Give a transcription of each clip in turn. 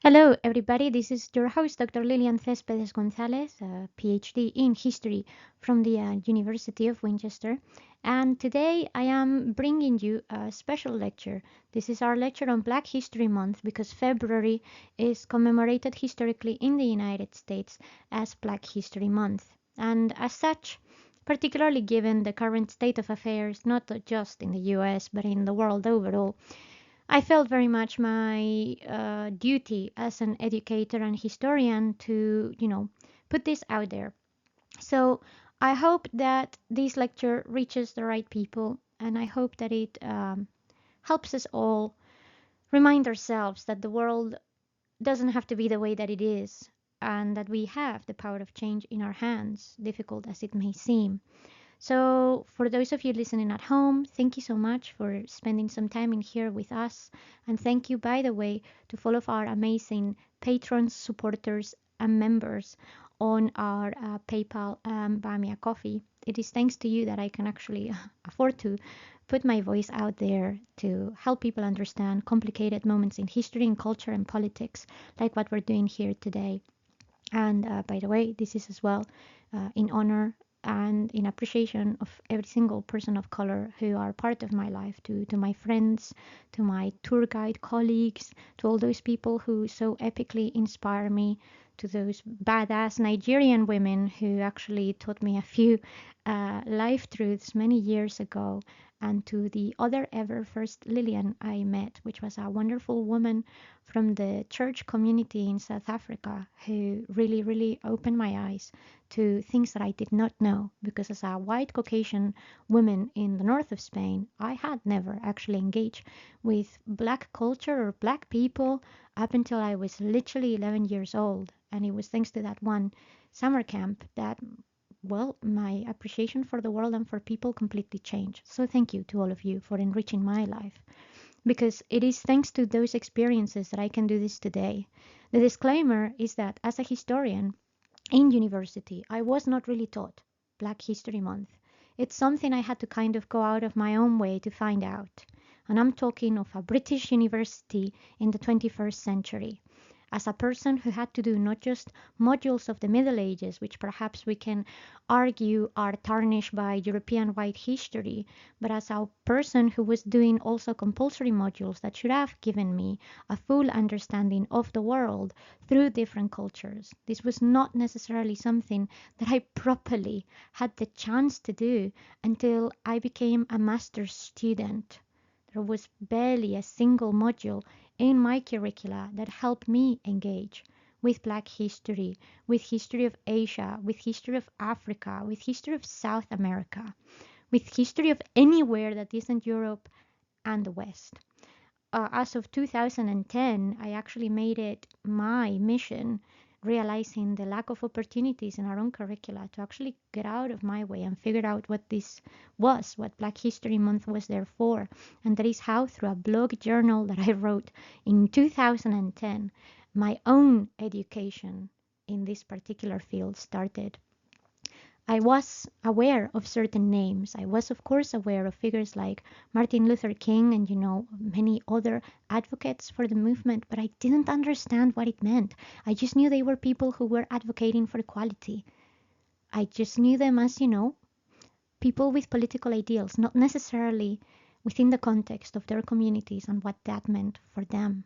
Hello, everybody. This is your host, Dr. Cespedes Gonzalez, a PhD in history from the University of Winchester. And today I am bringing you a special lecture. This is our lecture on Black History Month because February is commemorated historically in the United States as Black History Month. And as such, particularly given the current state of affairs, not just in the US, but in the world overall, I felt very much my duty as an educator and historian to, put this out there. So I hope that this lecture reaches the right people, and I hope that it helps us all remind ourselves that the world doesn't have to be the way that it is, and that we have the power of change in our hands, difficult as it may seem. So, for those of you listening at home, thank you so much for spending some time in here with us. And thank you, by the way, to all of our amazing patrons, supporters, and members on our PayPal Buy Me a Coffee. It is thanks to you that I can actually afford to put my voice out there to help people understand complicated moments in history and culture and politics, like what we're doing here today. And by the way, this is as well in honor and in appreciation of every single person of color who are part of my life, to my friends, to my tour guide colleagues, to all those people who so epically inspire me, to those badass Nigerian women who actually taught me a few life truths many years ago, and to the other ever first Lillian I met, which was a wonderful woman from the church community in South Africa who really, really opened my eyes to things that I did not know. Because as a white Caucasian woman in the north of Spain, I had never actually engaged with black culture or black people up until I was literally 11 years old. And it was thanks to that one summer camp that, well, my appreciation for the world and for people completely changed. So thank you to all of you for enriching my life, because it is thanks to those experiences that I can do this today. The disclaimer is that as a historian in university, I was not really taught Black History Month. It's something I had to kind of go out of my own way to find out. And I'm talking of a British university in the 21st century. As a person who had to do not just modules of the Middle Ages, which perhaps we can argue are tarnished by European white history, but as a person who was doing also compulsory modules that should have given me a full understanding of the world through different cultures. This was not necessarily something that I properly had the chance to do until I became a master's student. There was barely a single module in my curricula that helped me engage with Black history, with history of Asia, with history of Africa, with history of South America, with history of anywhere that isn't Europe and the West. As of 2010, I actually made it my mission, realizing the lack of opportunities in our own curricula, to actually get out of my way and figure out what this was, what Black History Month was there for. And that is how, through a blog journal that I wrote in 2010, my own education in this particular field started. I was aware of certain names. I was, of course, aware of figures like Martin Luther King and, many other advocates for the movement, but I didn't understand what it meant. I just knew they were people who were advocating for equality. I just knew them as, people with political ideals, not necessarily within the context of their communities and what that meant for them.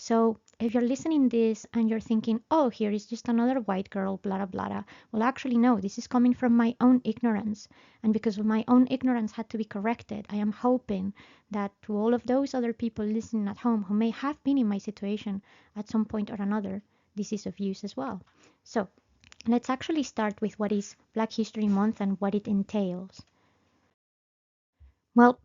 So if you're listening this and you're thinking, oh, here is just another white girl, blah, blah, blah. Well, actually, no, this is coming from my own ignorance. And because my own ignorance had to be corrected, I am hoping that to all of those other people listening at home who may have been in my situation at some point or another, this is of use as well. So let's actually start with what is Black History Month and what it entails. Well,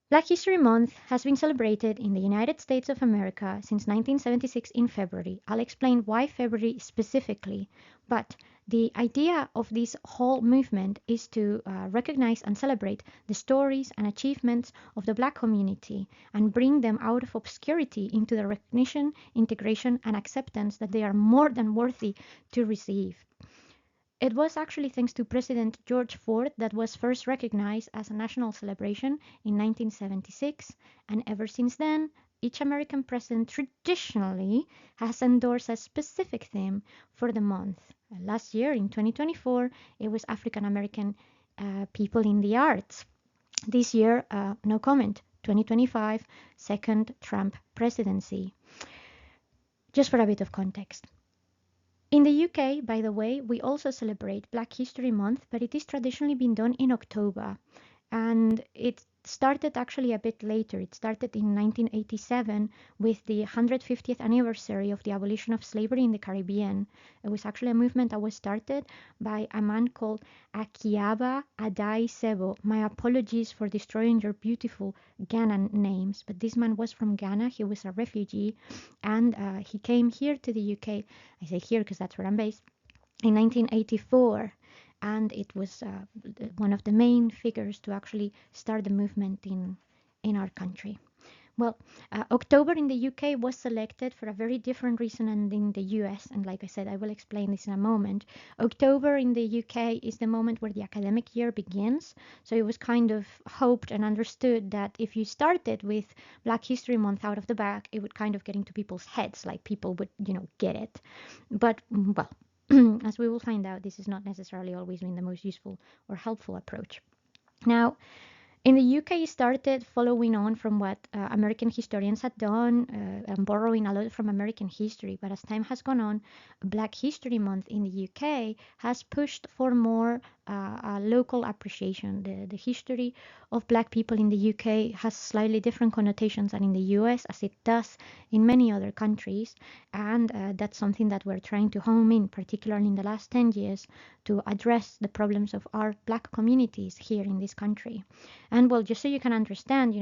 Black History Month has been celebrated in the United States of America since 1976 in February. I'll explain why February specifically, but the idea of this whole movement is to recognize and celebrate the stories and achievements of the Black community and bring them out of obscurity into the recognition, integration, and acceptance that they are more than worthy to receive. It was actually thanks to President George Ford that was first recognized as a national celebration in 1976, and ever since then, each American president traditionally has endorsed a specific theme for the month. Last year, in 2024, it was African American people in the arts. This year, no comment. 2025, second Trump presidency. Just for a bit of context. In the UK, by the way, we also celebrate Black History Month, but it is traditionally been done in October. And it started actually a bit later. It started in 1987 with the 150th anniversary of the abolition of slavery in the Caribbean. It was actually a movement that was started by a man called Akiaba Adai Sebo. My apologies for destroying your beautiful Ghanaian names, but this man was from Ghana. He was a refugee, and he came here to the UK. I say here because that's where I'm based, in 1984, and it was one of the main figures to actually start the movement in our country. Well, October in the UK was selected for a very different reason than in the US, and like I said, I will explain this in a moment. October in the UK is the moment where the academic year begins, so it was kind of hoped and understood that if you started with Black History Month out of the bag, it would kind of get into people's heads, like people would, get it. But, well, as we will find out, this is not necessarily always been the most useful or helpful approach. Now, in the UK, it started following on from what American historians had done and borrowing a lot from American history. But as time has gone on, Black History Month in the UK has pushed for more local appreciation. The history of Black people in the UK has slightly different connotations than in the US, as it does in many other countries. And that's something that we're trying to home in, particularly in the last 10 years, to address the problems of our Black communities here in this country. And well, just so you can understand,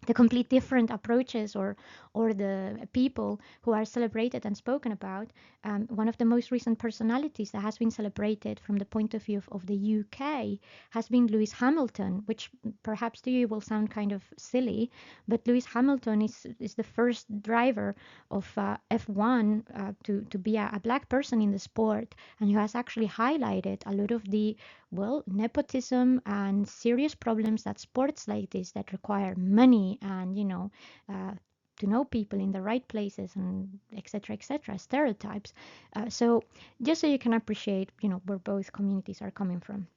the complete different approaches or the people who are celebrated and spoken about. One of the most recent personalities that has been celebrated from the point of view of the UK has been Lewis Hamilton, which perhaps to you will sound kind of silly, but Lewis Hamilton is the first driver of F1 to be a Black person in the sport, and who has actually highlighted a lot of the nepotism and serious problems that sports like this that require money and to know people in the right places and etc., stereotypes. So just so you can appreciate where both communities are coming from.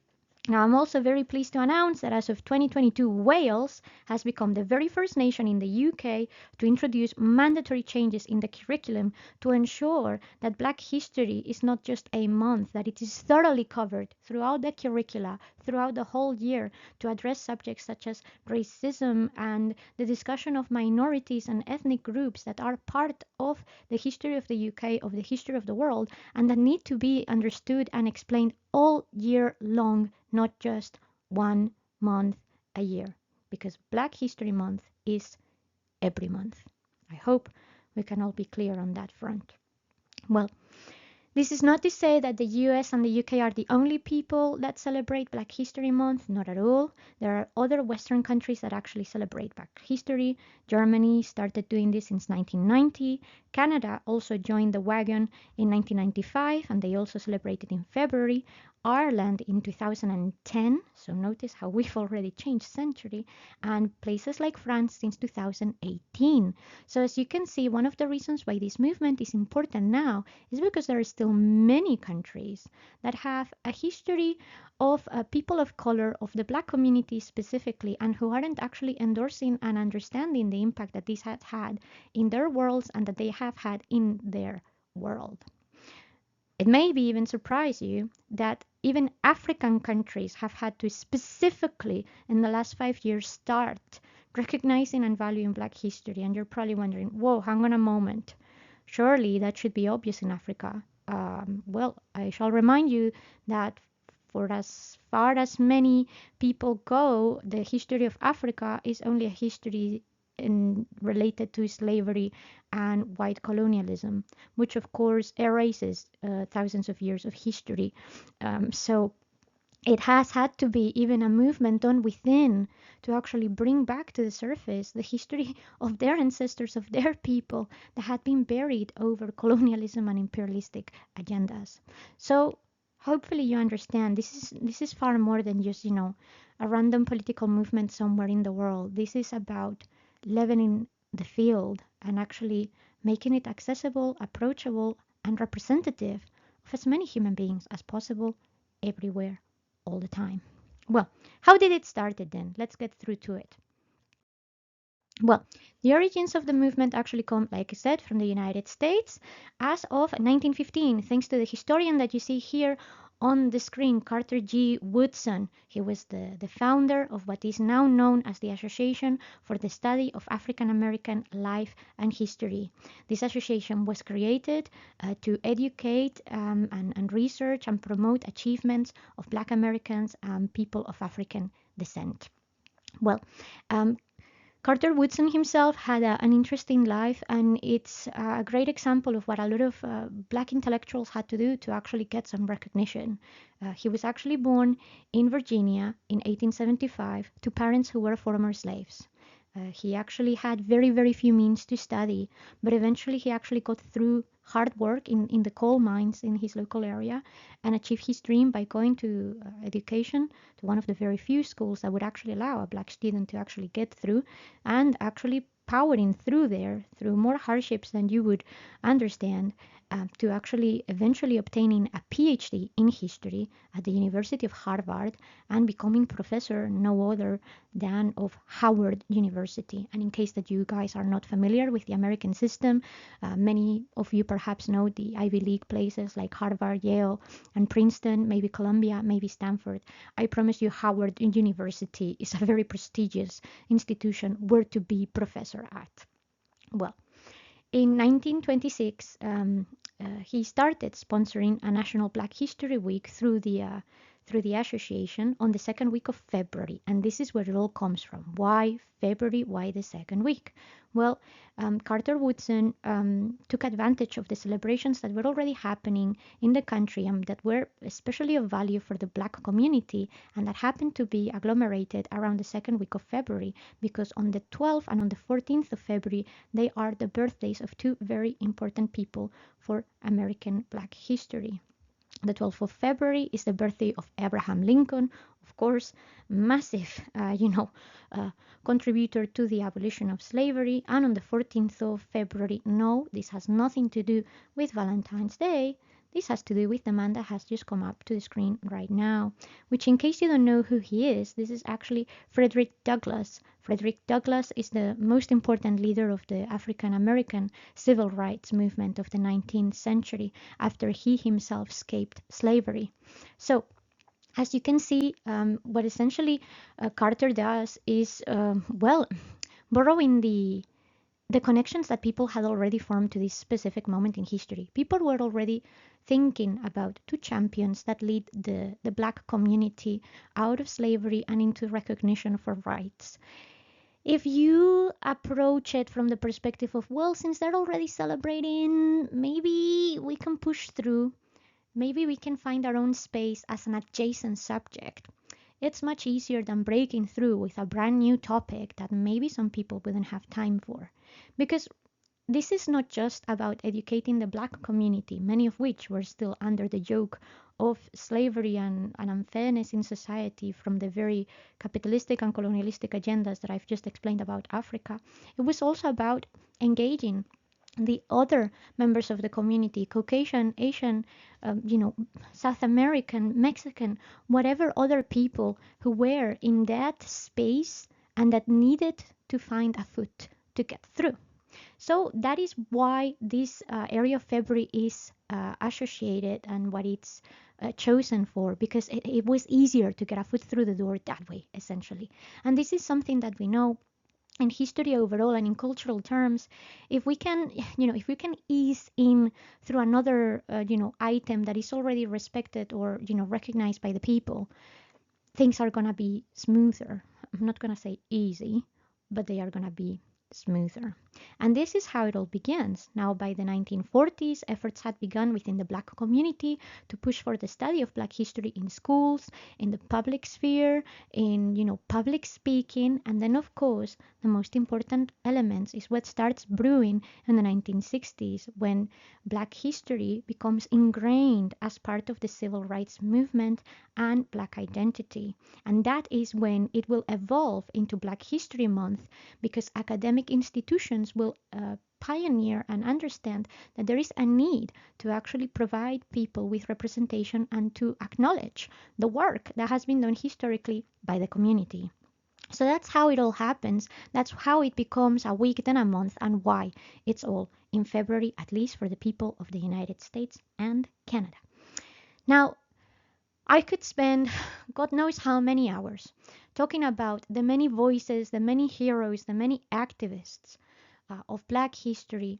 Now, I'm also very pleased to announce that as of 2022, Wales has become the very first nation in the UK to introduce mandatory changes in the curriculum to ensure that Black history is not just a month, that it is thoroughly covered throughout the curricula, throughout the whole year, to address subjects such as racism and the discussion of minorities and ethnic groups that are part of the history of the UK, of the history of the world, and that need to be understood and explained all year long, not just 1 month a year, because Black History Month is every month. I hope we can all be clear on that front. Well, this is not to say that the US and the UK are the only people that celebrate Black History Month, not at all. There are other Western countries that actually celebrate Black history. Germany started doing this since 1990. Canada also joined the wagon in 1995, and they also celebrated in February. Ireland in 2010, so notice how we've already changed century, and places like France since 2018. So as you can see, one of the reasons why this movement is important now is because there are still many countries that have a history of people of color, of the Black community specifically, and who aren't actually endorsing and understanding the impact that this has had in their worlds and that they have had in their world. It may even surprise you that even African countries have had to specifically, in the last 5 years, start recognizing and valuing Black history. And you're probably wondering, whoa, hang on a moment. Surely that should be obvious in Africa. Well, I shall remind you that for as far as many people go, the history of Africa is only a history related to slavery and white colonialism, which of course erases thousands of years of history. So it has had to be even a movement done within to actually bring back to the surface the history of their ancestors, of their people that had been buried over colonialism and imperialistic agendas. So hopefully you understand this is far more than just a random political movement somewhere in the world. This is about leveling the field and actually making it accessible, approachable, and representative of as many human beings as possible everywhere, all the time. Well, how did it start then? Let's get through to it. Well, the origins of the movement actually come, like I said, from the United States as of 1915, thanks to the historian that you see here on the screen, Carter G. Woodson. He was the founder of what is now known as the Association for the Study of African American Life and History. This association was created to educate and research and promote achievements of Black Americans and people of African descent. Well, um, Carter Woodson himself had an interesting life, and it's a great example of what a lot of Black intellectuals had to do to actually get some recognition. He was actually born in Virginia in 1875 to parents who were former slaves. He actually had very, very few means to study, but eventually he actually got through hard work in the coal mines in his local area and achieved his dream by going to education to one of the very few schools that would actually allow a Black student to actually get through, and actually powering through there through more hardships than you would understand, to actually eventually obtaining a PhD in history at the University of Harvard and becoming professor no other than of Howard University. And in case that you guys are not familiar with the American system, many of you perhaps know the Ivy League places like Harvard, Yale, and Princeton, maybe Columbia, maybe Stanford. I promise you Howard University is a very prestigious institution where to be professor at. Well, in 1926, he started sponsoring a National Black History Week through the association on the second week of February, and this is where it all comes from. Why February? Why the second week? Well, Carter Woodson took advantage of the celebrations that were already happening in the country and that were especially of value for the Black community, and that happened to be agglomerated around the second week of February, because on the 12th and on the 14th of February, they are the birthdays of two very important people for American Black history. The 12th of February is the birthday of Abraham Lincoln, of course, massive, contributor to the abolition of slavery. And on the 14th of February, no, this has nothing to do with Valentine's Day. This has to do with the man that has just come up to the screen right now, which, in case you don't know who he is, this is actually Frederick Douglass. Frederick Douglass is the most important leader of the African American civil rights movement of the 19th century after he himself escaped slavery. So, as you can see, what essentially Carter does is, borrowing the connections that people had already formed to this specific moment in history. People were already thinking about two champions that lead the Black community out of slavery and into recognition for rights. If you approach it from the perspective of, well, since they're already celebrating, maybe we can push through, maybe we can find our own space as an adjacent subject. It's much easier than breaking through with a brand new topic that maybe some people wouldn't have time for. Because this is not just about educating the Black community, many of which were still under the yoke of slavery and unfairness in society from the very capitalistic and colonialistic agendas that I've just explained about Africa. It was also about engaging the other members of the community, Caucasian, Asian, South American, Mexican, whatever other people who were in that space and that needed to find a foot to get through. So that is why this area of February is associated and what it's chosen for, because it was easier to get a foot through the door that way, essentially. And this is something that we know in history overall and in cultural terms. If we can, if we can ease in through another, item that is already respected or, recognized by the people, things are going to be smoother. I'm not going to say easy, but they are going to be smoother. And this is how it all begins. Now, by the 1940s, efforts had begun within the Black community to push for the study of Black history in schools, in the public sphere, in, public speaking. And then, of course, the most important elements is what starts brewing in the 1960s, when Black history becomes ingrained as part of the civil rights movement and Black identity. And that is when it will evolve into Black History Month, because academic institutions generations will pioneer and understand that there is a need to actually provide people with representation and to acknowledge the work that has been done historically by the community. So that's how it all happens. That's how it becomes a week, then a month, and why it's all in February, at least for the people of the United States and Canada. Now, I could spend God knows how many hours talking about the many voices, the many heroes, the many activists of Black history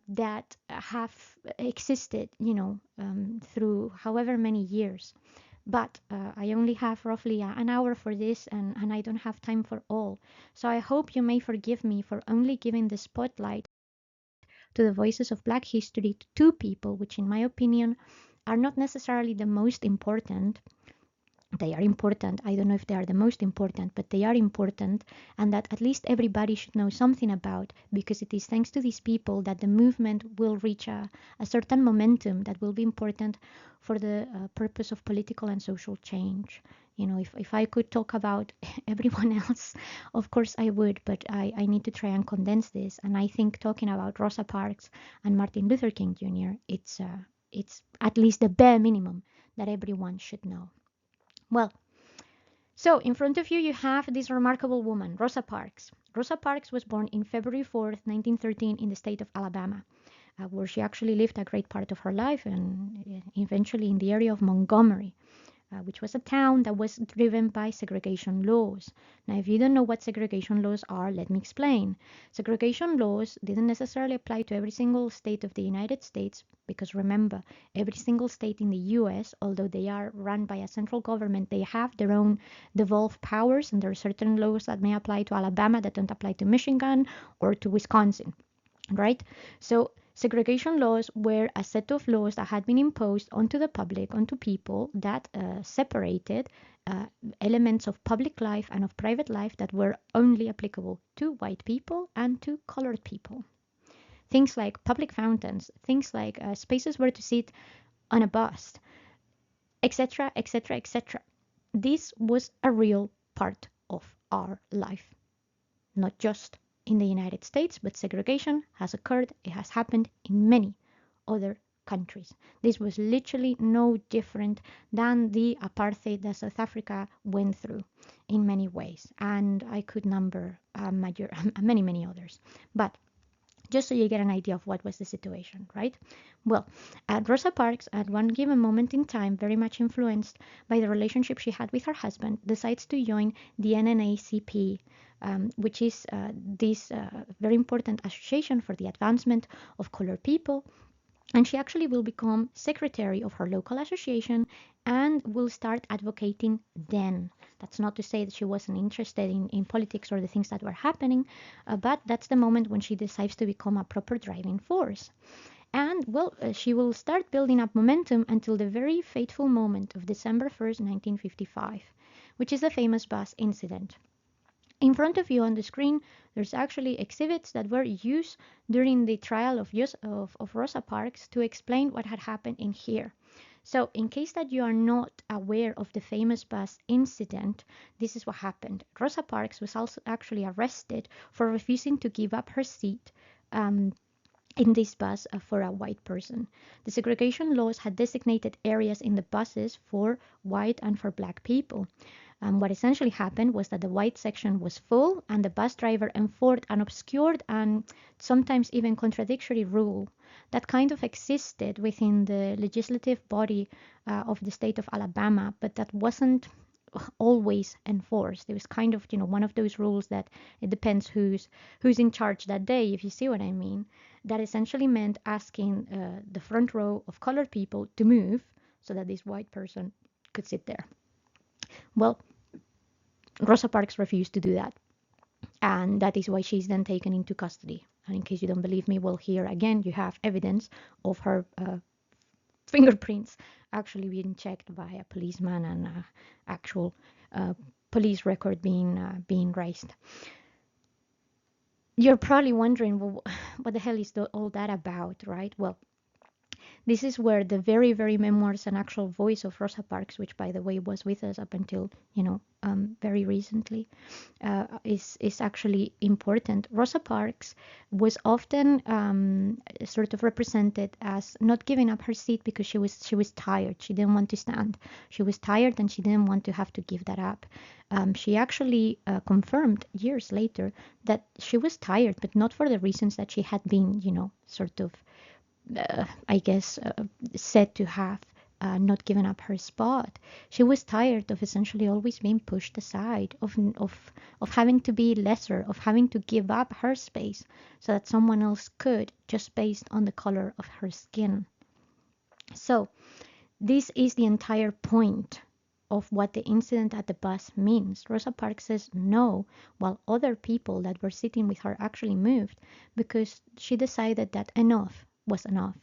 that have existed, through however many years. But I only have roughly an hour for this, and I don't have time for all. So I hope you may forgive me for only giving the spotlight to the voices of Black history to two people, which, in my opinion, are not necessarily the most important. They are important. I don't know if they are the most important, but they are important, and that at least everybody should know something about, because it is thanks to these people that the movement will reach a certain momentum that will be important for the purpose of political and social change. If I could talk about everyone else, of course I would, but I need to try and condense this. And I think talking about Rosa Parks and Martin Luther King Jr., it's at least the bare minimum that everyone should know. Well, so in front of you, you have this remarkable woman, Rosa Parks. Rosa Parks was born in February 4th, 1913, in the state of Alabama, where she actually lived a great part of her life, and eventually in the area of Montgomery, which was a town that was driven by segregation laws. Now, if you don't know what segregation laws are, let me explain. Segregation laws didn't necessarily apply to every single state of the United States, because remember, every single state in the US, although they are run by a central government, they have their own devolved powers, and there are certain laws that may apply to Alabama that don't apply to Michigan or to Wisconsin, right? So segregation laws were a set of laws that had been imposed onto the public, onto people, that separated elements of public life and of private life that were only applicable to white people and to colored people. Things like public fountains, things like spaces where to sit on a bus, etc., etc., etc. This was a real part of our life, not just in the United States, but segregation has occurred. It has happened in many other countries. This was literally no different than the apartheid that South Africa went through in many ways. And I could number many, many others. But just so you get an idea of what was the situation, right? Well, Rosa Parks, at one given moment in time, very much influenced by the relationship she had with her husband, decides to join the NNACP, which is this very important association for the advancement of colored people. And she actually will become secretary of her local association and will start advocating then. That's not to say that she wasn't interested in politics or the things that were happening, but that's the moment when she decides to become a proper driving force. And, well, she will start building up momentum until the very fateful moment of December 1st, 1955, which is the famous bus incident. In front of you on the screen, there's actually exhibits that were used during the trial of Rosa Parks to explain what had happened in here. So, in case that you are not aware of the famous bus incident, this is what happened. Rosa Parks was also actually arrested for refusing to give up her seat in this bus for a white person. The segregation laws had designated areas in the buses for white and for black people. What essentially happened was that the white section was full, and the bus driver enforced an obscured and sometimes even contradictory rule that kind of existed within the legislative body of the state of Alabama, but that wasn't always enforced. It was kind of, one of those rules that it depends who's in charge that day, if you see what I mean. That essentially meant asking the front row of colored people to move so that this white person could sit there. Well, Rosa Parks refused to do that, and that is why she's then taken into custody. And in case you don't believe me, well, here again you have evidence of her fingerprints actually being checked by a policeman and actual police record being raised. You're probably wondering, well, what the hell is all that about, right? Well, This is where the very, very memoirs and actual voice of Rosa Parks, which by the way was with us up until, very recently, is actually important. Rosa Parks was often sort of represented as not giving up her seat because she was tired. She didn't want to stand. She was tired and she didn't want to have to give that up. She actually confirmed years later that she was tired, but not for the reasons that she had been, sort of, I guess, said to have not given up her spot. She was tired of essentially always being pushed aside, of having to be lesser, of having to give up her space so that someone else could, just based on the color of her skin. So, this is the entire point of what the incident at the bus means. Rosa Parks says no, while other people that were sitting with her actually moved because she decided that enough was enough.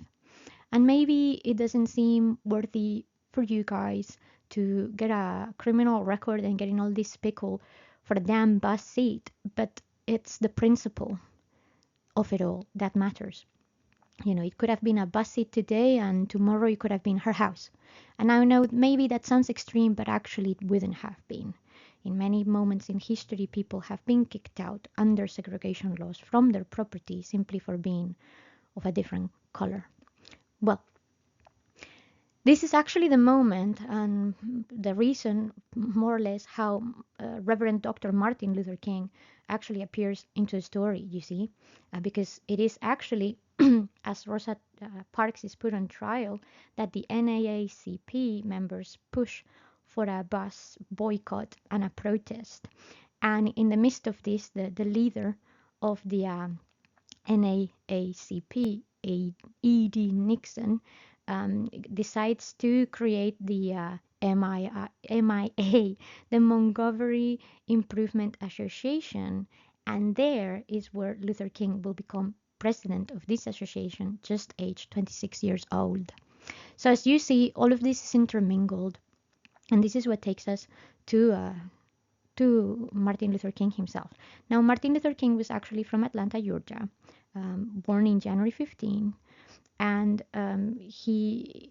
And maybe it doesn't seem worthy for you guys to get a criminal record and getting all this pickle for a damn bus seat, but it's the principle of it all that matters. It could have been a bus seat today, and tomorrow it could have been her house. And I know maybe that sounds extreme, but actually it wouldn't have been. In many moments in history, people have been kicked out under segregation laws from their property simply for being of a different color. Well, this is actually the moment and the reason, more or less, how Reverend Dr. Martin Luther King actually appears into the story, you see, because it is actually, as Rosa Parks is put on trial, that the NAACP members push for a bus boycott and a protest. And in the midst of this, the leader of the NAACP, E.D. Nixon, decides to create the MIA, the Montgomery Improvement Association, and there is where Luther King will become president of this association, just aged 26 years old. So as you see, all of this is intermingled, and this is what takes us to Martin Luther King himself. Now, Martin Luther King was actually from Atlanta, Georgia, born in January 15, and he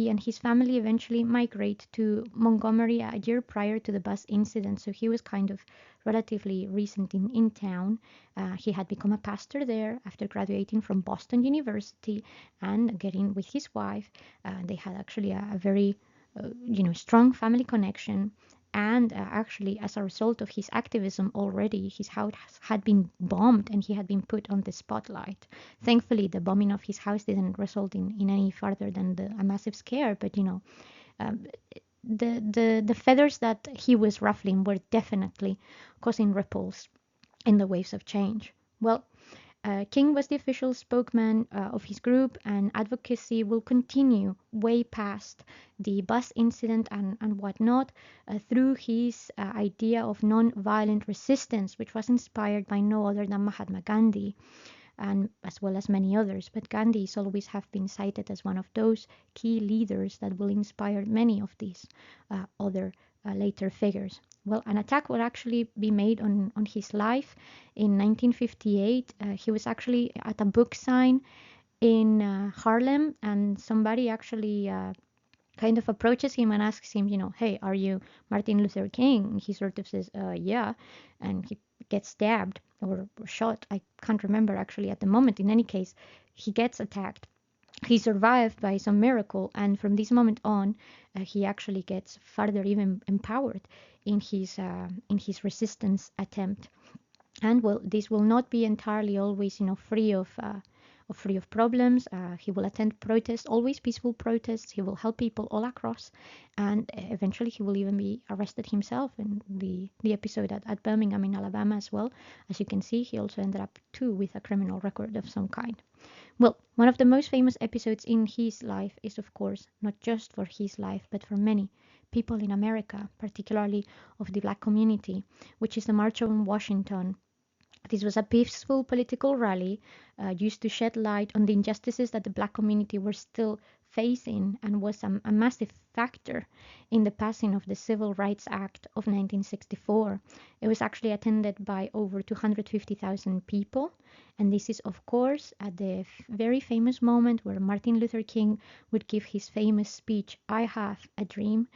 and his family eventually migrate to Montgomery a year prior to the bus incident. So he was kind of relatively recent in town. He had become a pastor there after graduating from Boston University and getting with his wife. They had actually a very strong family connection. And actually, as a result of his activism already, his house had been bombed and he had been put on the spotlight. Thankfully, the bombing of his house didn't result in any further than a massive scare. But, um, the feathers that he was ruffling were definitely causing ripples in the waves of change. Well, King was the official spokesman of his group, and advocacy will continue way past the bus incident and whatnot through his idea of non-violent resistance, which was inspired by no other than Mahatma Gandhi, and as well as many others. But Gandhi is always have been cited as one of those key leaders that will inspire many of these other later figures. Well, an attack will actually be made on his life in 1958. He was actually at a book sign in Harlem, and somebody actually kind of approaches him and asks him, hey, are you Martin Luther King? He sort of says, yeah, and he gets stabbed or shot. I can't remember actually at the moment. In any case, he gets attacked. He survived by some miracle, and from this moment on, he actually gets further even empowered in his resistance attempt. And well, this will not be entirely always, free of problems. He will attend protests, always peaceful protests. He will help people all across, and eventually he will even be arrested himself in the episode at Birmingham in Alabama as well. As you can see, he also ended up too with a criminal record of some kind. Well, one of the most famous episodes in his life is, of course, not just for his life, but for many people in America, particularly of the Black community, which is the March on Washington. This was a peaceful political rally used to shed light on the injustices that the Black community were still facing, and was a massive factor in the passing of the Civil Rights Act of 1964. It was actually attended by over 250,000 people, And this is, of course, at the very famous moment where Martin Luther King would give his famous speech, I Have a Dream,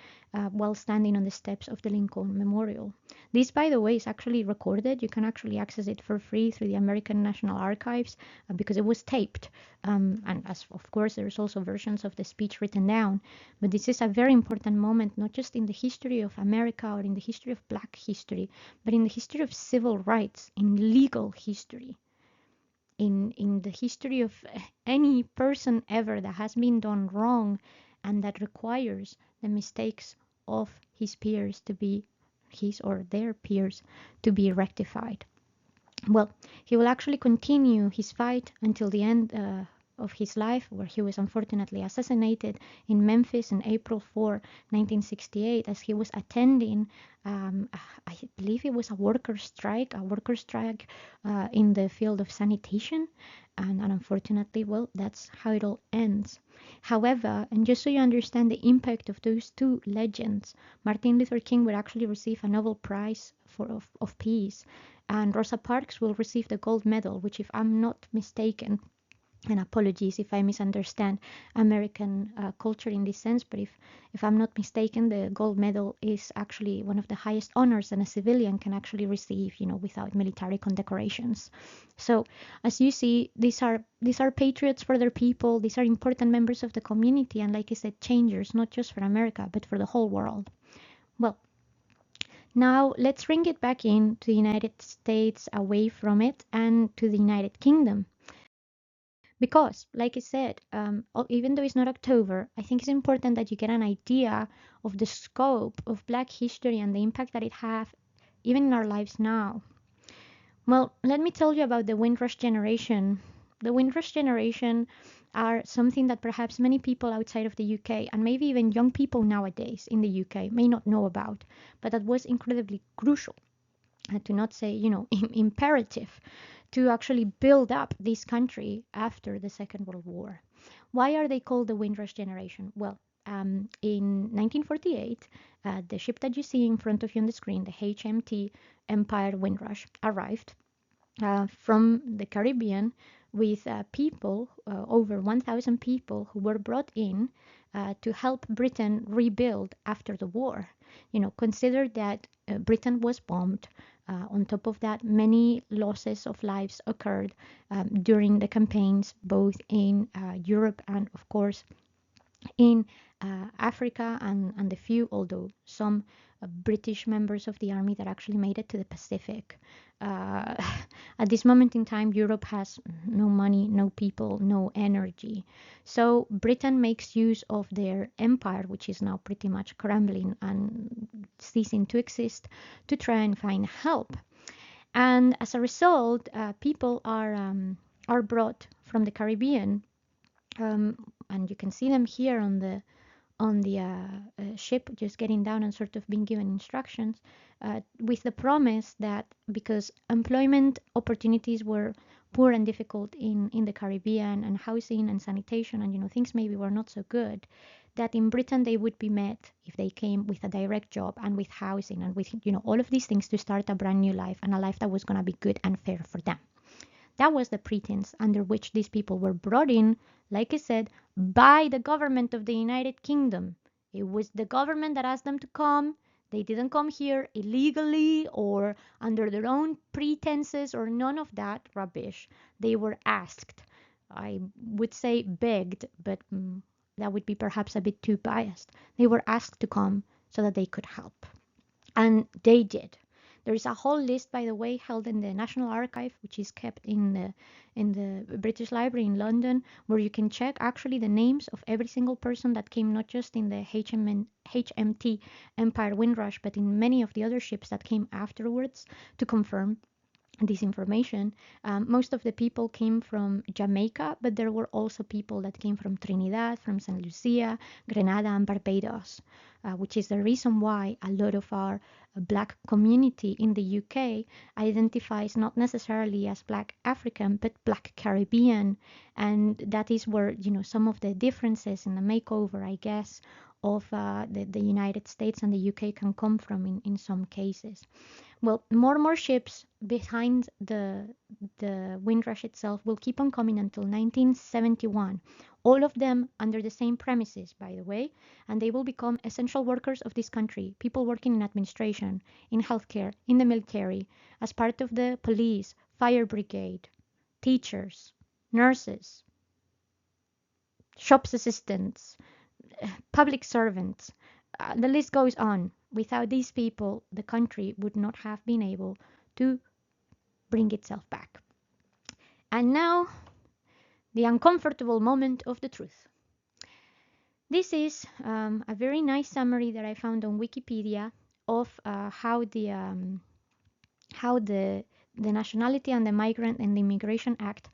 while standing on the steps of the Lincoln Memorial. This, by the way, is actually recorded. You can actually access it for free through the American National Archives because it was taped. And as of course, there's also versions of the speech written down. But this is a very important moment, not just in the history of America or in the history of Black history, but in the history of civil rights, in legal history, in the history of any person ever that has been done wrong and that requires the mistakes of his peers to be, his or their peers, to be rectified. Well, he will actually continue his fight until the end of his life, where he was unfortunately assassinated in Memphis on April 4, 1968, as he was attending, I believe it was a worker strike in the field of sanitation. And unfortunately, well, that's how it all ends. However, and just so you understand the impact of those two legends, Martin Luther King would actually receive a Nobel Prize of Peace, and Rosa Parks will receive the gold medal, which, if I'm not mistaken, and apologies if I misunderstand American culture in this sense, but if I'm not mistaken, the gold medal is actually one of the highest honors that a civilian can actually receive, without military condecorations. So, as you see, these are patriots for their people. These are important members of the community, and like I said, changers, not just for America, but for the whole world. Well, now let's bring it back in to the United States, away from it, and to the United Kingdom. Because, like I said, even though it's not October, I think it's important that you get an idea of the scope of Black history and the impact that it has even in our lives now. Well, let me tell you about the Windrush Generation. The Windrush Generation are something that perhaps many people outside of the UK, and maybe even young people nowadays in the UK, may not know about, but that was incredibly crucial, to not say, imperative, to actually build up this country after the Second World War. Why are they called the Windrush Generation? Well, in 1948, the ship that you see in front of you on the screen, the HMT Empire Windrush, arrived from the Caribbean with people, over 1,000 people, who were brought in to help Britain rebuild after the war. Consider that Britain was bombed. On top of that, many losses of lives occurred during the campaigns, both in Europe and, of course, in Africa, and the few, although some British members of the army that actually made it to the Pacific. Uh, at this moment in time, Europe has no money, no people, no energy. So Britain makes use of their empire, which is now pretty much crumbling and ceasing to exist, to try and find help. And as a result, people are brought from the Caribbean, and you can see them here on the ship, just getting down and sort of being given instructions, with the promise that because employment opportunities were poor and difficult in the Caribbean, and housing and sanitation and things maybe were not so good, that in Britain they would be met, if they came, with a direct job and with housing and with all of these things, to start a brand new life, and a life that was going to be good and fair for them. That was the pretense under which these people were brought in, like I said, by the government of the United Kingdom. It was the government that asked them to come. They didn't come here illegally or under their own pretenses or none of that rubbish. They were asked. I would say begged, but that would be perhaps a bit too biased. They were asked to come so that they could help. And they did. There is a whole list, by the way, held in the National Archive, which is kept in the British Library in London, where you can check actually the names of every single person that came, not just in the HMT Empire Windrush, but in many of the other ships that came afterwards, to confirm this information. Most of the people came from Jamaica, but there were also people that came from Trinidad, from St. Lucia, Grenada, and Barbados, which is the reason why a lot of our Black community in the UK identifies not necessarily as Black African, but Black Caribbean. And that is where, some of the differences in the makeover, I guess, of the United States and the UK can come from in some cases. Well, more and more ships behind the Windrush itself will keep on coming until 1971. All of them under the same premises, by the way, and they will become essential workers of this country, people working in administration, in healthcare, in the military, as part of the police, fire brigade, teachers, nurses, shops assistants, public servants. The list goes on. Without these people, the country would not have been able to bring itself back. And now, the uncomfortable moment of the truth. This is a very nice summary that I found on Wikipedia of how the Nationality and the Migrant and the Immigration Act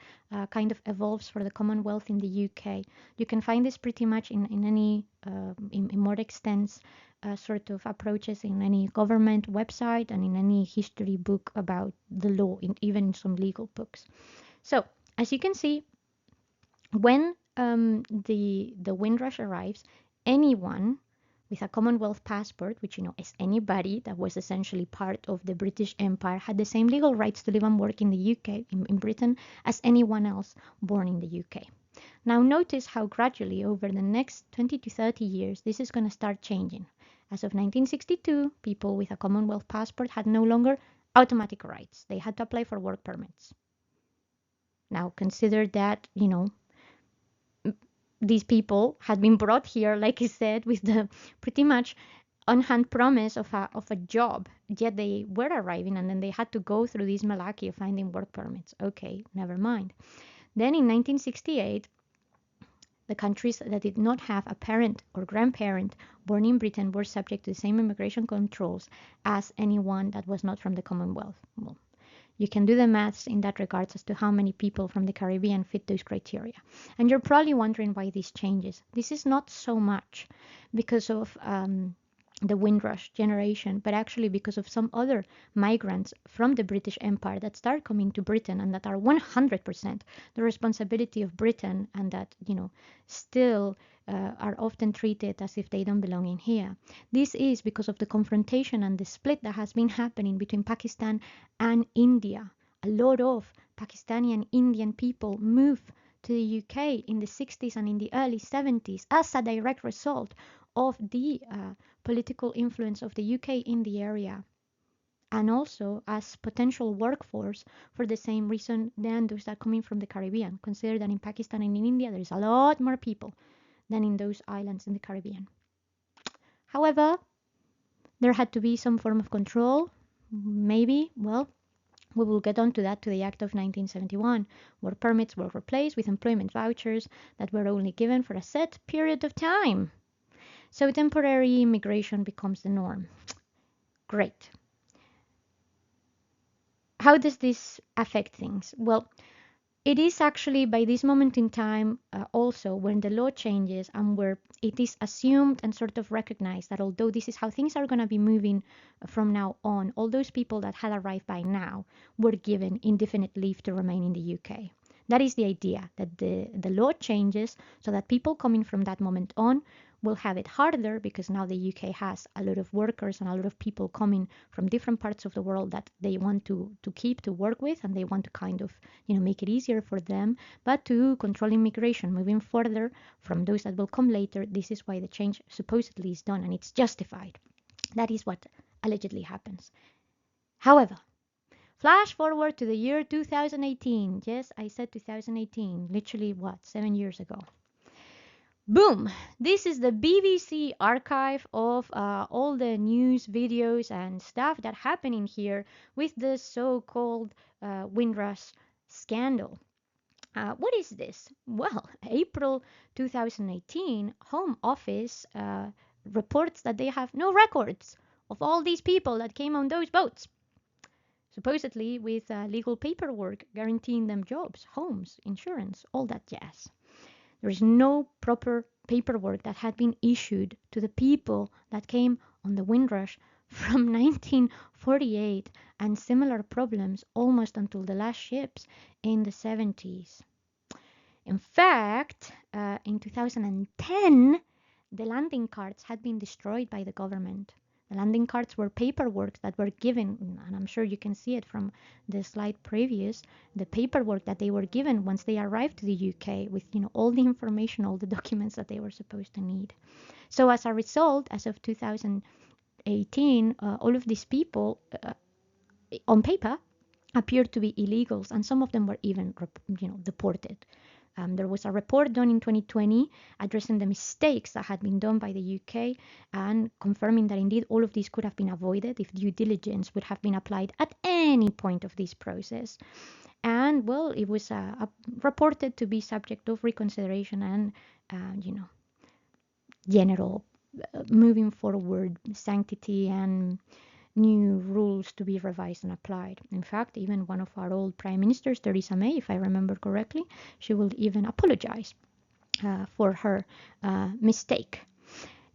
kind of evolves for the Commonwealth in the UK. You can find this pretty much in any in more extensive sort of approaches in any government website and in any history book about the law, even in some legal books. So, as you can see, when the Windrush arrives, anyone with a Commonwealth passport, which is anybody that was essentially part of the British Empire, had the same legal rights to live and work in the UK, in Britain, as anyone else born in the UK. Now notice how gradually over the next 20 to 30 years this is going to start changing. As of 1962, people with a Commonwealth passport had no longer automatic rights. They had to apply for work permits. Now consider that, these people had been brought here, like I said, with the pretty much on-hand promise of a job, yet they were arriving and then they had to go through this malarkey of finding work permits. Okay, never mind. Then in 1968, the countries that did not have a parent or grandparent born in Britain were subject to the same immigration controls as anyone that was not from the Commonwealth. Well, you can do the maths in that regards as to how many people from the Caribbean fit those criteria. And you're probably wondering why this changes. This is not so much because of the Windrush generation, but actually because of some other migrants from the British Empire that start coming to Britain and that are 100% the responsibility of Britain and that, still are often treated as if they don't belong in here. This is because of the confrontation and the split that has been happening between Pakistan and India. A lot of Pakistani and Indian people move to the UK in the 60s and in the early 70s as a direct result of the political influence of the UK in the area, and also as potential workforce for the same reason than those that are coming from the Caribbean. Consider that in Pakistan and in India there is a lot more people than in those islands in the Caribbean. However, there had to be some form of control. Maybe, well, we will get on to that, to the Act of 1971. Work permits were replaced with employment vouchers that were only given for a set period of time. So temporary immigration becomes the norm. Great. How does this affect things? Well, it is actually by this moment in time also when the law changes and where it is assumed and sort of recognized that although this is how things are going to be moving from now on, all those people that had arrived by now were given indefinite leave to remain in the UK. That is the idea, that the law changes so that people coming from that moment on will have it harder because now the UK has a lot of workers and a lot of people coming from different parts of the world that they want to keep to work with, and they want to kind of make it easier for them. But to control immigration moving further from those that will come later, this is why the change supposedly is done, and it's justified. That is what allegedly happens. However, flash forward to the year 2018. Yes, I said 2018. Literally, 7 years ago. Boom! This is the BBC archive of all the news, videos, and stuff that happened in here with the so-called Windrush Scandal. What is this? Well, April 2018, Home Office reports that they have no records of all these people that came on those boats, supposedly with legal paperwork guaranteeing them jobs, homes, insurance, all that jazz. There is no proper paperwork that had been issued to the people that came on the Windrush from 1948 and similar problems almost until the last ships in the 70s. In fact, in 2010, the landing cards had been destroyed by the government. The landing cards were paperwork that were given, and I'm sure you can see it from the slide previous, the paperwork that they were given once they arrived to the UK with, all the information, all the documents that they were supposed to need. So as a result, as of 2018, all of these people, on paper, appeared to be illegals, and some of them were even, deported. There was a report done in 2020 addressing the mistakes that had been done by the UK and confirming that indeed all of these could have been avoided if due diligence would have been applied at any point of this process. And well, it was reported to be subject of reconsideration and, general moving forward sanctity and new rules to be revised and applied. In fact, even one of our old prime ministers, Theresa May, if I remember correctly, she will even apologize for her mistake.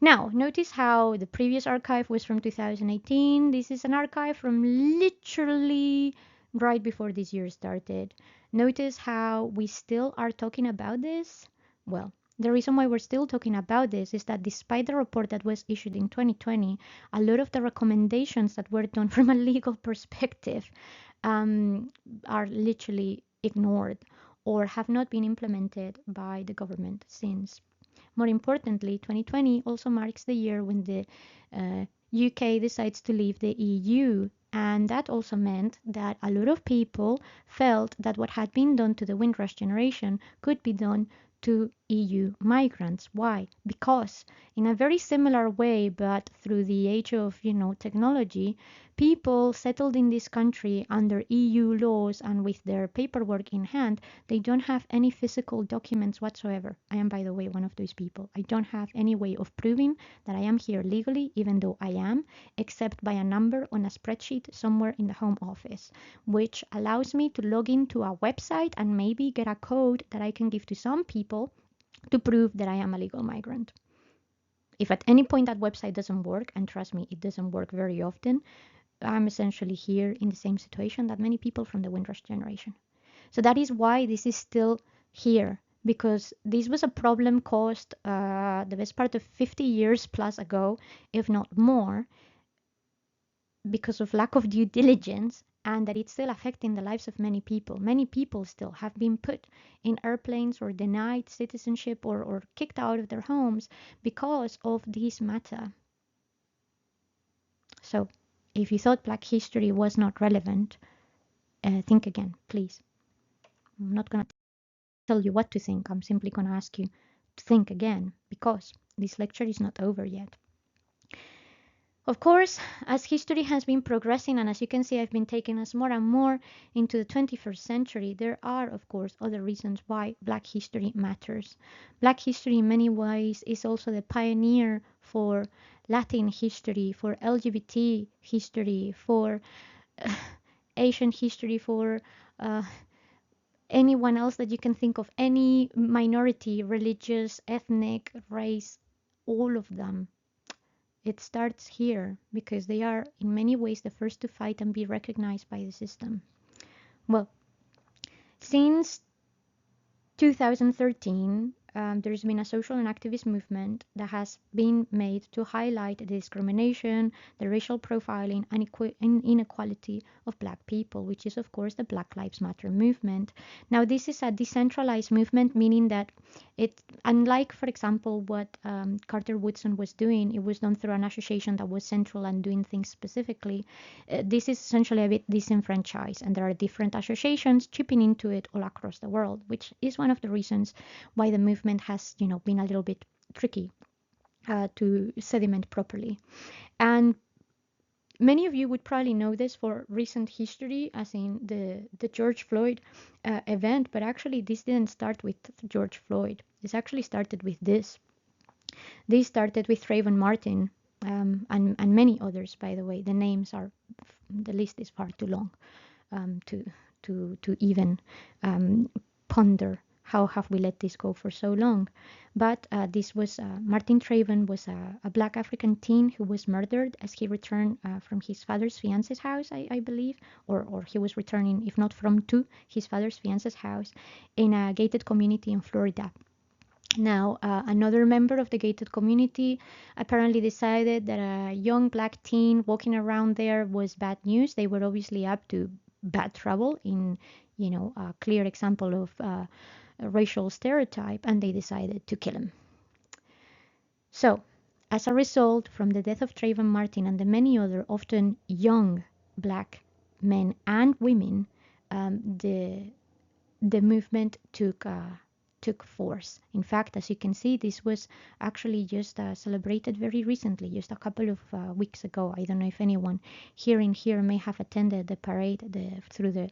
Now, notice how the previous archive was from 2018. This is an archive from literally right before this year started. Notice how we still are talking about this? Well, the reason why we're still talking about this is that despite the report that was issued in 2020, a lot of the recommendations that were done from a legal perspective are literally ignored or have not been implemented by the government since. More importantly, 2020 also marks the year when the UK decides to leave the EU, and that also meant that a lot of people felt that what had been done to the Windrush generation could be done to EU migrants. Why? Because in a very similar way, but through the age of, technology, people settled in this country under EU laws and with their paperwork in hand, they don't have any physical documents whatsoever. I am, by the way, one of those people. I don't have any way of proving that I am here legally, even though I am, except by a number on a spreadsheet somewhere in the home office, which allows me to log into a website and maybe get a code that I can give to some people to prove that I am a legal migrant. If at any point that website doesn't work, and trust me, it doesn't work very often, I'm essentially here in the same situation that many people from the Windrush generation. So that is why this is still here, because this was a problem caused the best part of 50 years plus ago, if not more, because of lack of due diligence, and that it's still affecting the lives of many people. Many people still have been put in airplanes or denied citizenship or kicked out of their homes because of this matter. So if you thought Black history was not relevant, think again, please. I'm not going to tell you what to think. I'm simply going to ask you to think again, because this lecture is not over yet. Of course, as history has been progressing, and as you can see, I've been taking us more and more into the 21st century, there are, of course, other reasons why Black history matters. Black history, in many ways, is also the pioneer for Latin history, for LGBT history, for Asian history, for anyone else that you can think of, any minority, religious, ethnic, race, all of them. It starts here because they are in many ways the first to fight and be recognized by the system. Well, since 2013, there's been a social and activist movement that has been made to highlight the discrimination, the racial profiling, and inequality of Black people, which is, of course, the Black Lives Matter movement. Now, this is a decentralized movement, meaning that it, unlike, for example, what Carter Woodson was doing, it was done through an association that was central and doing things specifically. This is essentially a bit disenfranchised, and there are different associations chipping into it all across the world, which is one of the reasons why the movement has, been a little bit tricky to sediment properly. And many of you would probably know this for recent history, as in the George Floyd event, but actually this didn't start with George Floyd. This actually started with this. This started with Trayvon Martin, and many others, by the way. The list is far too long to even ponder how have we let this go for so long. But this was Martin Trayvon was a Black African teen who was murdered as he returned from his father's fiance's house, I believe, or he was returning, if not from to his father's fiance's house, in a gated community in Florida. Now, another member of the gated community apparently decided that a young black teen walking around there was bad news. They were obviously up to bad trouble in, a clear example of a racial stereotype, and they decided to kill him. So, as a result, from the death of Trayvon Martin and the many other, often young black men and women, the movement took force. In fact, as you can see, this was actually just celebrated very recently, just a couple of weeks ago. I don't know if anyone here in here may have attended the parade through the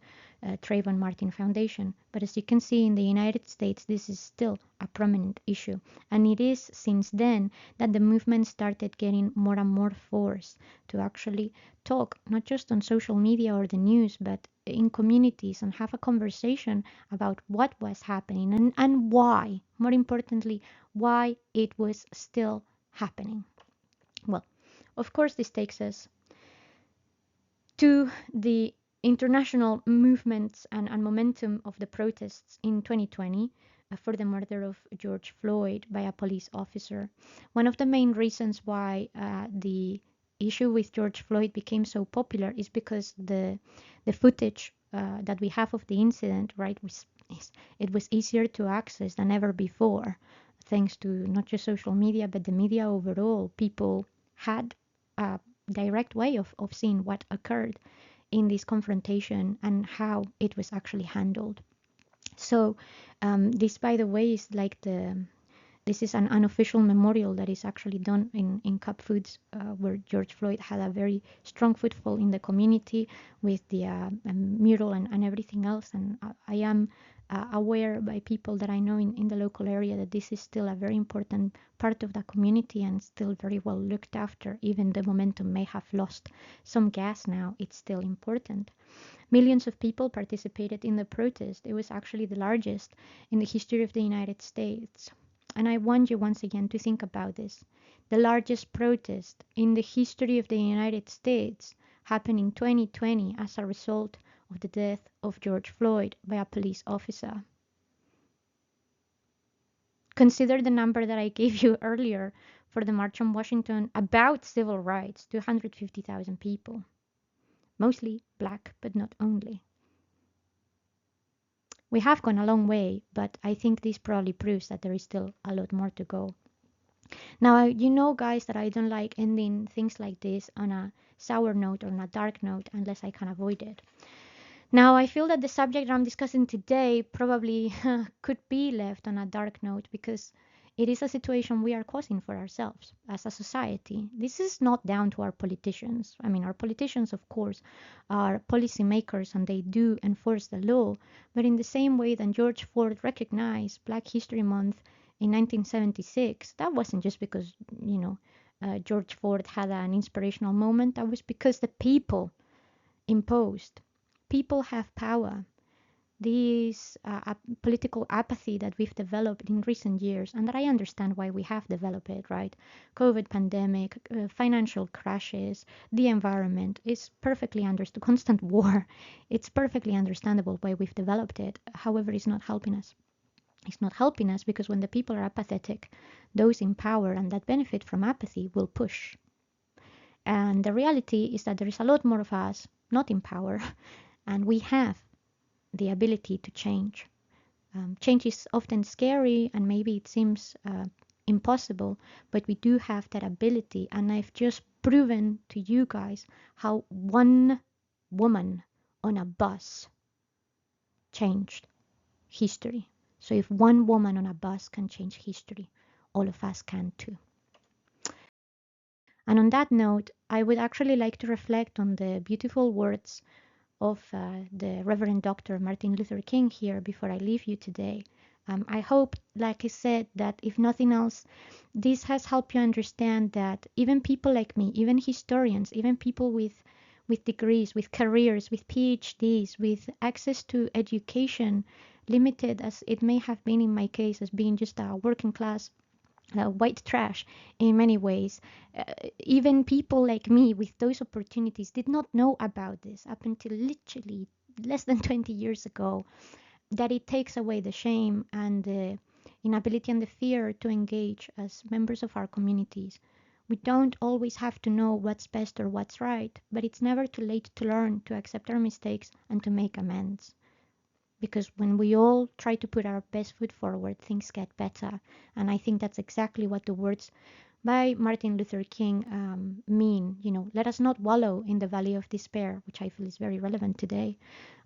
Trayvon Martin Foundation. But as you can see, in the United States, this is still a prominent issue. And it is since then that the movement started getting more and more force to actually talk, not just on social media or the news, but in communities and have a conversation about what was happening and why, more importantly, why it was still happening. Well, of course, this takes us to the international movements and momentum of the protests in 2020 for the murder of George Floyd by a police officer. One of the main reasons why the issue with George Floyd became so popular is because the footage that we have of the incident, right, it was easier to access than ever before, thanks to not just social media but the media overall. People had a direct way of seeing what occurred in this confrontation and how it was actually handled. So this, by the way, is like this is an unofficial memorial that is actually done in Cup Foods, where George Floyd had a very strong footfall in the community with the mural and everything else. And I am aware by people that I know in the local area that this is still a very important part of the community and still very well looked after. Even the momentum may have lost some gas now, it's still important. Millions of people participated in the protest. It was actually the largest in the history of the United States. And I want you once again to think about this. The largest protest in the history of the United States happened in 2020 as a result of the death of George Floyd by a police officer. Consider the number that I gave you earlier for the March on Washington about civil rights, 250,000 people. Mostly black, but not only. We have gone a long way, but I think this probably proves that there is still a lot more to go. Now, you know, guys, that I don't like ending things like this on a sour note or on a dark note unless I can avoid it. Now, I feel that the subject I'm discussing today probably could be left on a dark note because it is a situation we are causing for ourselves as a society. This is not down to our politicians. I mean, our politicians, of course, are policymakers and they do enforce the law, but in the same way that George Ford recognized Black History Month in 1976, that wasn't just because, George Ford had an inspirational moment. That was because the people imposed. People have power. This political apathy that we've developed in recent years, and that I understand why we have developed it, right? COVID pandemic, financial crashes, the environment is perfectly understood. Constant war, it's perfectly understandable why we've developed it. However, it's not helping us. It's not helping us because when the people are apathetic, those in power and that benefit from apathy will push. And the reality is that there is a lot more of us not in power, and we have the ability to change. Change is often scary and maybe it seems impossible, but we do have that ability. And I've just proven to you guys how one woman on a bus changed history. So if one woman on a bus can change history, all of us can too. And on that note, I would actually like to reflect on the beautiful words of the Reverend Dr. Martin Luther King here before I leave you today. I hope, like I said, that if nothing else, this has helped you understand that even people like me, even historians, even people with degrees, with careers, with PhDs, with access to education, limited as it may have been in my case as being just a working class white trash in many ways. Even people like me with those opportunities did not know about this up until literally less than 20 years ago, that it takes away the shame and inability and the fear to engage as members of our communities. We don't always have to know what's best or what's right, but it's never too late to learn, to accept our mistakes, and to make amends. Because when we all try to put our best foot forward, things get better. And I think that's exactly what the words by Martin Luther King mean. Let us not wallow in the valley of despair, which I feel is very relevant today.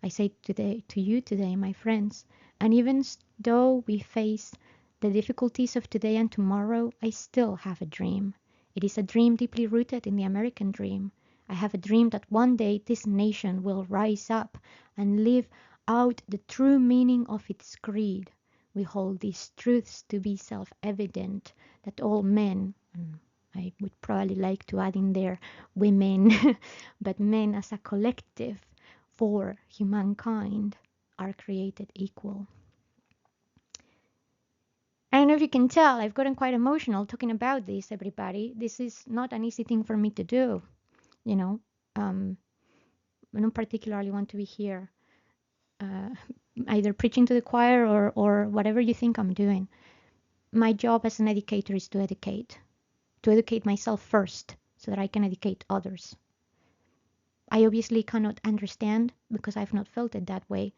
I say today to you today, my friends. And even though we face the difficulties of today and tomorrow, I still have a dream. It is a dream deeply rooted in the American dream. I have a dream that one day this nation will rise up and live out the true meaning of its creed. We hold these truths to be self-evident, that all men, and I would probably like to add in there women, but men as a collective for humankind are created equal. I don't know if you can tell, I've gotten quite emotional talking about this, everybody. This is not an easy thing for me to do, I don't particularly want to be here either preaching to the choir or whatever you think I'm doing. My job as an educator is to educate myself first so that I can educate others. I obviously cannot understand, because I've not felt it that way,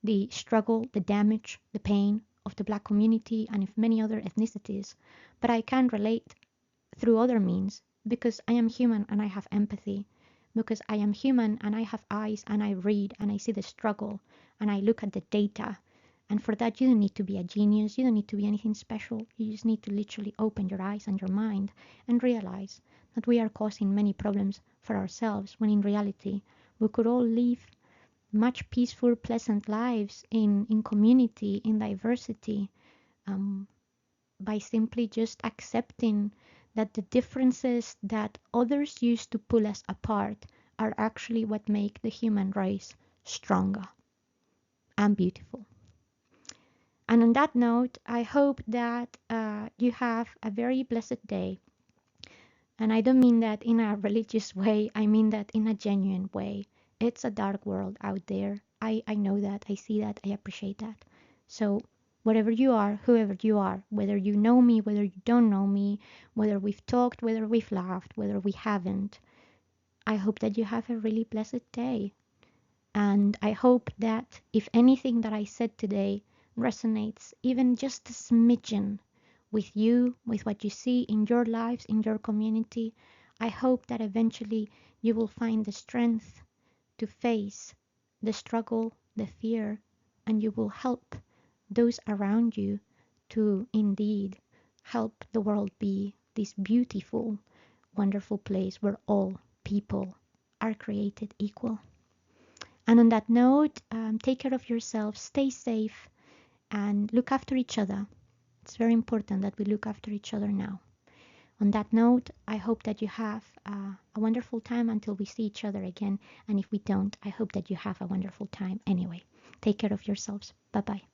the struggle, the damage, the pain of the Black community and of many other ethnicities, but I can relate through other means because I am human and I have empathy, because I am human and I have eyes and I read and I see the struggle and I look at the data. And for that, you don't need to be a genius. You don't need to be anything special. You just need to literally open your eyes and your mind and realize that we are causing many problems for ourselves when in reality we could all live much peaceful, pleasant lives in community, in diversity, by simply just accepting that the differences that others use to pull us apart are actually what make the human race stronger and beautiful. And on that note, I hope that you have a very blessed day. And I don't mean that in a religious way, I mean that in a genuine way. It's a dark world out there. I know that, I see that, I appreciate that. So wherever you are, whoever you are, whether you know me, whether you don't know me, whether we've talked, whether we've laughed, whether we haven't, I hope that you have a really blessed day. And I hope that if anything that I said today resonates even just a smidgen with you, with what you see in your lives, in your community, I hope that eventually you will find the strength to face the struggle, the fear, and you will help those around you to indeed help the world be this beautiful, wonderful place where all people are created equal. And on that note, take care of yourself, stay safe, and look after each other. It's very important that we look after each other now. On that note, I hope that you have a wonderful time until we see each other again. And if we don't, I hope that you have a wonderful time anyway. Take care of yourselves. Bye-bye.